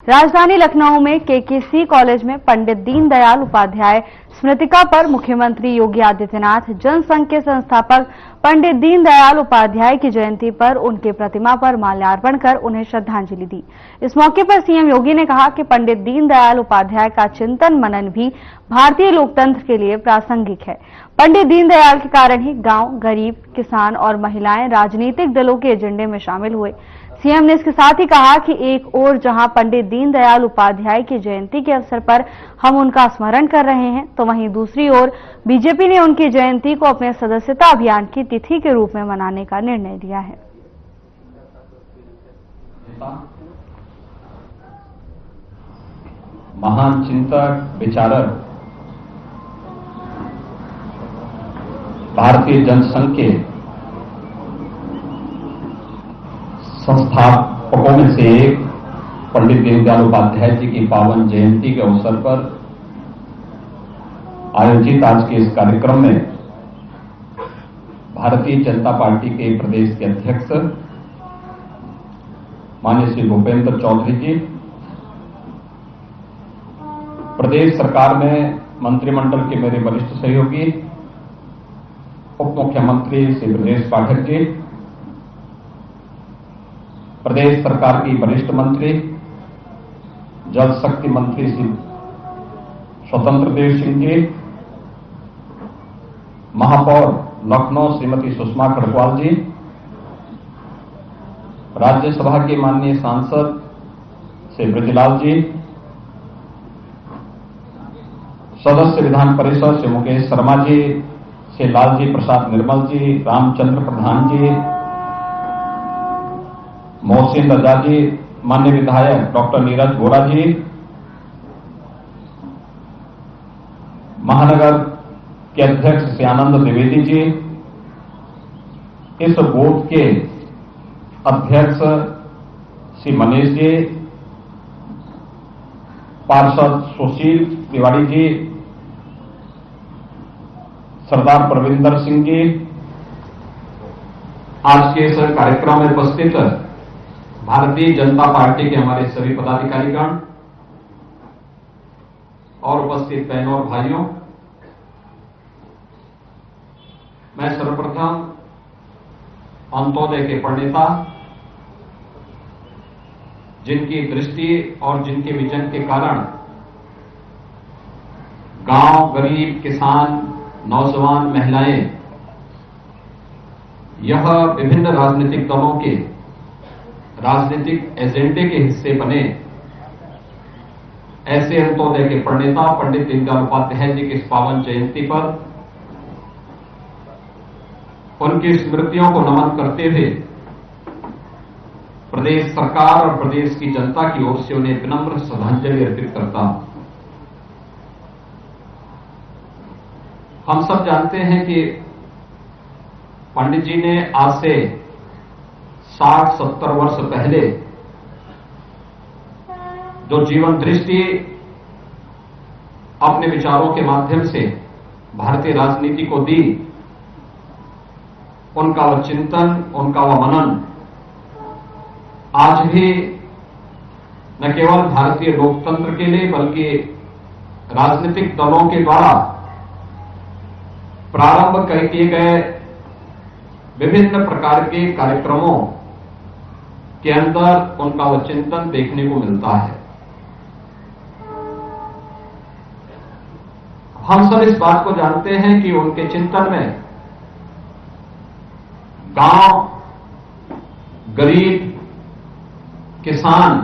राजधानी लखनऊ में KKC college में पंडित दीनदयाल उपाध्याय स्मृतिका पर मुख्यमंत्री योगी आदित्यनाथ जनसंघ के संस्थापक पंडित दीनदयाल उपाध्याय की जयंती पर उनके प्रतिमा पर माल्यार्पण कर उन्हें श्रद्धांजलि दी। इस मौके पर सीएम योगी ने कहा कि पंडित दीनदयाल उपाध्याय का चिंतन मनन भी भारतीय लोकतंत्र के लिए प्रासंगिक है। पंडित दीनदयाल के कारण ही गांव, गरीब, किसान और महिलाएं राजनीतिक दलों के एजेंडे में शामिल हुए। सीएम ने इसके साथ ही कहा कि एक ओर जहां पंडित दीनदयाल उपाध्याय की जयंती के अवसर पर हम उनका स्मरण कर रहे हैं, तो वहीं दूसरी ओर बीजेपी ने उनकी जयंती को अपने सदस्यता अभियान की तिथि के रूप में मनाने का निर्णय लिया है। महान चिंतक, विचारक, भारतीय जनसंघ के संस्थापकों में से एक पंडित दीनदयाल उपाध्याय जी की पावन जयंती के अवसर पर आयोजित आज के इस कार्यक्रम में भारतीय जनता पार्टी के प्रदेश के अध्यक्ष माननीय श्री भूपेंद्र चौधरी जी, प्रदेश सरकार में मंत्रिमंडल के मेरे वरिष्ठ सहयोगी उप मुख्यमंत्री श्री ब्रजेश पाठक जी, प्रदेश सरकार की वरिष्ठ मंत्री जल शक्ति मंत्री श्री स्वतंत्र देव सिंह जी, महापौर लखनऊ श्रीमती सुषमा खड़गवाल जी, राज्यसभा के माननीय सांसद श्री ब्रजलाल जी, सदस्य विधान परिषद श्री मुकेश शर्मा जी, श्री लालजी प्रसाद निर्मल जी, रामचंद्र प्रधान जी, मोहसिन रजा जी, माननीय विधायक डॉक्टर नीरज वोरा जी, महानगर के अध्यक्ष श्री आनंद द्विवेदी जी, इस बूथ के अध्यक्ष श्री मनीष जी, पार्षद सुशील तिवारी जी, सरदार प्रविंदर सिंह जी, आज के इस कार्यक्रम में उपस्थित भारतीय जनता पार्टी के हमारे सभी पदाधिकारीगण और उपस्थित बहनों और भाइयों, मैं सर्वप्रथम अंत्योदय के प्रणेता, जिनकी दृष्टि और जिनके विजन के कारण गांव, गरीब, किसान, नौजवान, महिलाएं यह विभिन्न राजनीतिक दलों के राजनीतिक एजेंडे के हिस्से बने, ऐसे अंत्योदय के प्रणेता पंडित दीनदयाल उपाध्याय जी की इस पावन जयंती पर उनकी स्मृतियों को नमन करते हुए प्रदेश सरकार और प्रदेश की जनता की ओर से उन्हें विनम्र श्रद्धांजलि अर्पित करता हूं। हम सब जानते हैं कि पंडित जी ने आज से 60-70 वर्ष पहले जो जीवन दृष्टि अपने विचारों के माध्यम से भारतीय राजनीति को दी, उनका वह चिंतन, उनका वह मनन आज भी न केवल भारतीय लोकतंत्र के लिए बल्कि राजनीतिक दलों के द्वारा प्रारंभ किए गए विभिन्न प्रकार के कार्यक्रमों के अंदर उनका वह चिंतन देखने को मिलता है। हम सब इस बात को जानते हैं कि उनके चिंतन में गांव, गरीब, किसान,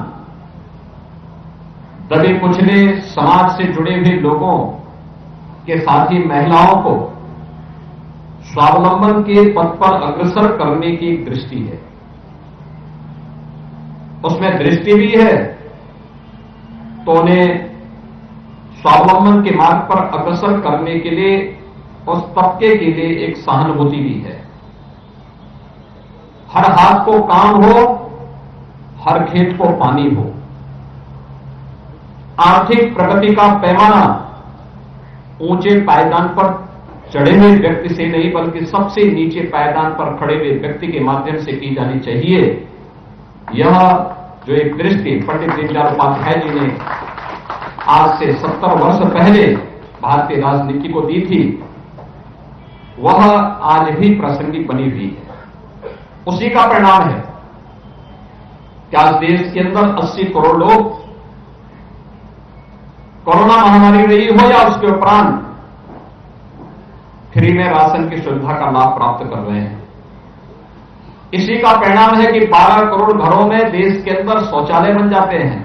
दबे कुचले समाज से जुड़े हुए लोगों के साथ ही महिलाओं को स्वावलंबन के पथ पर अग्रसर करने की दृष्टि है। उसमें दृष्टि भी है तो उन्हें स्वावलंबन के मार्ग पर अग्रसर करने के लिए उस तबके के लिए एक सहानुभूति भी है। हर हाथ को काम हो, हर खेत को पानी हो। आर्थिक प्रगति का पैमाना ऊंचे पायदान पर चढ़े हुए व्यक्ति से नहीं बल्कि सबसे नीचे पायदान पर खड़े हुए व्यक्ति के माध्यम से की जानी चाहिए। यह जो एक दृष्टि पंडित दीनदयाल उपाध्याय जी ने आज से 70 वर्ष पहले भारतीय राजनीति को दी थी, वह आज भी प्रासंगिक बनी हुई है। उसी का परिणाम है कि आज देश के अंदर 80 करोड़ लोग कोरोना महामारी रही हो या उसके उपरांत फ्री में राशन की सुविधा का लाभ प्राप्त कर रहे हैं। इसी का परिणाम है कि 12 करोड़ घरों में देश के अंदर शौचालय बन जाते हैं।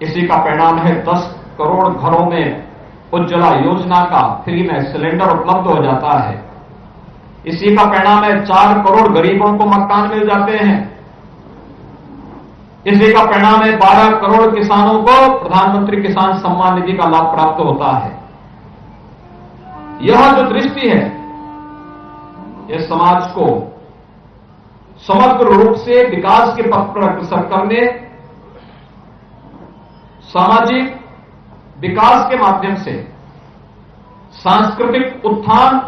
इसी का परिणाम है 10 करोड़ घरों में उज्ज्वला योजना का फ्री में सिलेंडर उपलब्ध हो जाता है। इसी का परिणाम है 4 करोड़ गरीबों को मकान मिल जाते हैं। इसी का परिणाम है 12 करोड़ किसानों को प्रधानमंत्री किसान सम्मान निधि का लाभ प्राप्त होता है। यह जो दृष्टि है, यह समाज को समग्र रूप से विकास के पथ पर अग्रसर करने, सामाजिक विकास के माध्यम से सांस्कृतिक उत्थान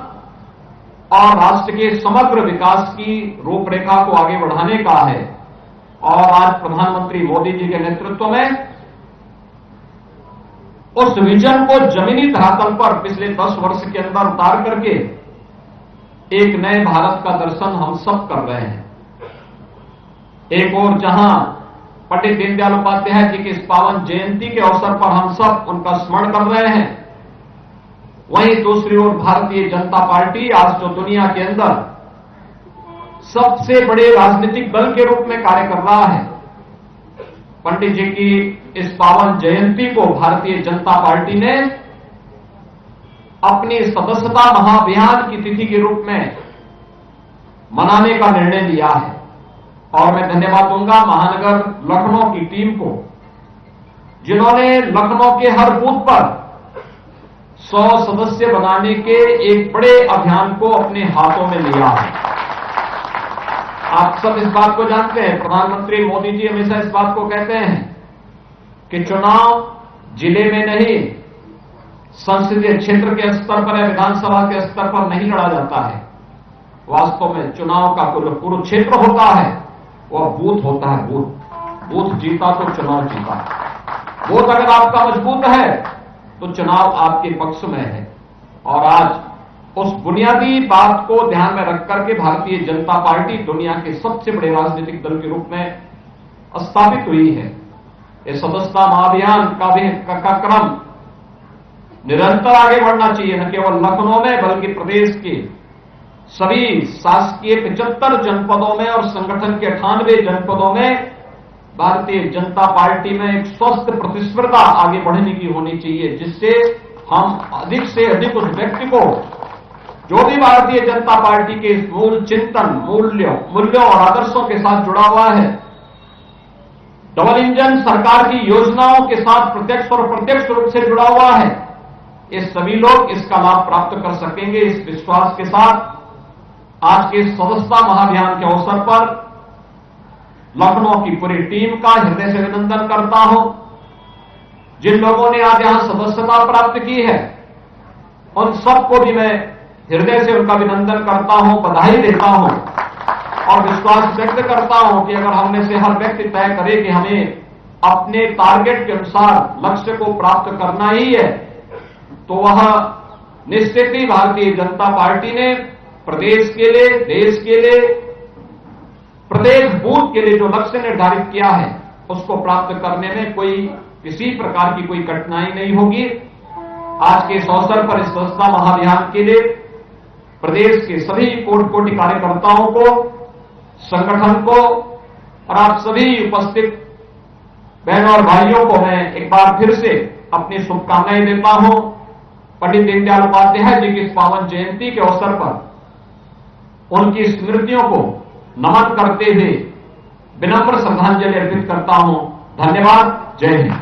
और राष्ट्र के समग्र विकास की रूपरेखा को आगे बढ़ाने का है। और आज प्रधानमंत्री मोदी जी के नेतृत्व में उस विजन को जमीनी धरातल पर पिछले 10 वर्ष के अंदर उतार करके एक नए भारत का दर्शन हम सब कर रहे हैं। एक और जहां पंडित दीनदयाल उपाध्याय जी की इस पावन जयंती के अवसर पर हम सब उनका स्मरण कर रहे हैं, वहीं दूसरी ओर भारतीय जनता पार्टी आज जो दुनिया के अंदर सबसे बड़े राजनीतिक दल के रूप में कार्य कर रहा है, पंडित जी की इस पावन जयंती को भारतीय जनता पार्टी ने अपनी सदस्यता महाअभियान की तिथि के रूप में मनाने का निर्णय लिया है। और मैं धन्यवाद दूंगा महानगर लखनऊ की टीम को, जिन्होंने लखनऊ के हर बूथ पर 100 सदस्य बनाने के एक बड़े अभियान को अपने हाथों में लिया है। आप सब इस बात को जानते हैं, प्रधानमंत्री मोदी जी हमेशा इस बात को कहते हैं कि चुनाव जिले में नहीं, संसदीय क्षेत्र के स्तर पर या विधानसभा के स्तर पर नहीं लड़ा जाता है। वास्तव में चुनाव का कुरुक्षेत्र होता है, वह बूथ होता है। बूथ जीता तो चुनाव जीता। बूथ अगर आपका मजबूत है तो चुनाव आपके पक्ष में है। और आज उस बुनियादी बात को ध्यान में रख करके भारतीय जनता पार्टी दुनिया के सबसे बड़े राजनीतिक दल के रूप में स्थापित हुई है। इस सदस्यता महाअभियान का क्रम निरंतर आगे बढ़ना चाहिए, न केवल लखनऊ में बल्कि प्रदेश के सभी शासकीय 75 जनपदों में और संगठन के 98 जनपदों में भारतीय जनता पार्टी में एक स्वस्थ प्रतिस्पर्धा आगे बढ़ने की होनी चाहिए, जिससे हम अधिक से अधिक उस व्यक्ति को जो भी भारतीय जनता पार्टी के मूल चिंतन, मूल्यों और आदर्शों के साथ जुड़ा हुआ है, डबल इंजन सरकार की योजनाओं के साथ प्रत्यक्ष और अप्रत्यक्ष रूप से जुड़ा हुआ है, ये सभी लोग इसका लाभ प्राप्त कर सकेंगे। इस विश्वास के साथ आज के सदस्यता महाअभियान के अवसर पर लखनऊ की पूरी टीम का हृदय से अभिनंदन करता हूं। जिन लोगों ने आज यहां सदस्यता प्राप्त की है, उन सबको भी मैं हृदय से उनका अभिनंदन करता हूं, बधाई देता हूं और विश्वास व्यक्त करता हूं कि अगर हम में से हर व्यक्ति तय करे कि हमें अपने टारगेट के अनुसार लक्ष्य को प्राप्त करना ही है, तो वह निश्चित ही भारतीय जनता पार्टी ने प्रदेश के लिए, देश के लिए, प्रत्येक बूथ के लिए जो लक्ष्य निर्धारित किया है, उसको प्राप्त करने में किसी प्रकार की कोई कठिनाई नहीं होगी। आज के इस अवसर पर इस सदस्यता महाअभियान के लिए प्रदेश के सभी कोटि कार्यकर्ताओं को, संगठन को और आप सभी उपस्थित बहनों और भाइयों को मैं एक बार फिर से अपनी शुभकामनाएं देता हूं। पंडित दीनदयाल उपाध्याय जी की इस पावन जयंती के अवसर पर उनकी स्मृतियों को नमन करते हुए विनम्र श्रद्धांजलि अर्पित करता हूं। धन्यवाद। जय हिंद।